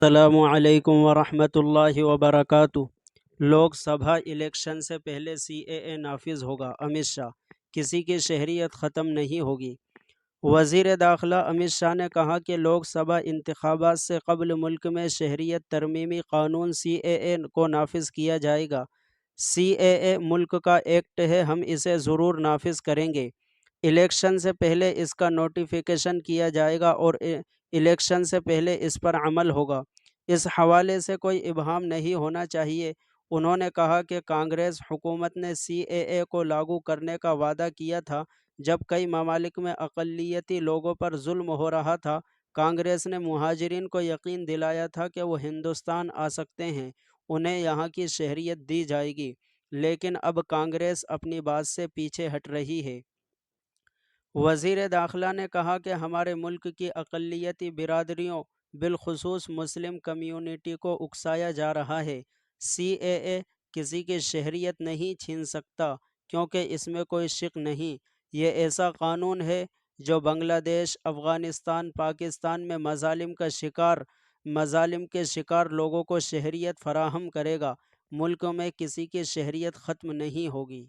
السلام علیکم ورحمۃ اللہ وبرکاتہ۔ لوک سبھا الیکشن سے پہلے سی اے اے نافذ ہوگا، امت شاہ۔ کسی کی شہریت ختم نہیں ہوگی۔ وزیر داخلہ امت شاہ نے کہا کہ لوک سبھا انتخابات سے قبل ملک میں شہریت ترمیمی قانون سی اے اے کو نافذ کیا جائے گا۔ سی اے اے ملک کا ایکٹ ہے، ہم اسے ضرور نافذ کریں گے۔ الیکشن سے پہلے اس کا نوٹیفیکیشن کیا جائے گا اور الیکشن سے پہلے اس پر عمل ہوگا۔ اس حوالے سے کوئی ابہام نہیں ہونا چاہیے۔ انہوں نے کہا کہ کانگریس حکومت نے سی اے اے کو لاگو کرنے کا وعدہ کیا تھا جب کئی ممالک میں اقلیتی لوگوں پر ظلم ہو رہا تھا۔ کانگریس نے مہاجرین کو یقین دلایا تھا کہ وہ ہندوستان آ سکتے ہیں، انہیں یہاں کی شہریت دی جائے گی، لیکن اب کانگریس اپنی بات سے پیچھے ہٹ رہی ہے۔ وزیر داخلہ نے کہا کہ ہمارے ملک کی اقلیتی برادریوں بالخصوص مسلم کمیونٹی کو اکسایا جا رہا ہے۔ سی اے اے کسی کی شہریت نہیں چھین سکتا کیونکہ اس میں کوئی شک نہیں۔ یہ ایسا قانون ہے جو بنگلہ دیش، افغانستان، پاکستان میں مظالم کے شکار لوگوں کو شہریت فراہم کرے گا۔ ملک میں کسی کی شہریت ختم نہیں ہوگی۔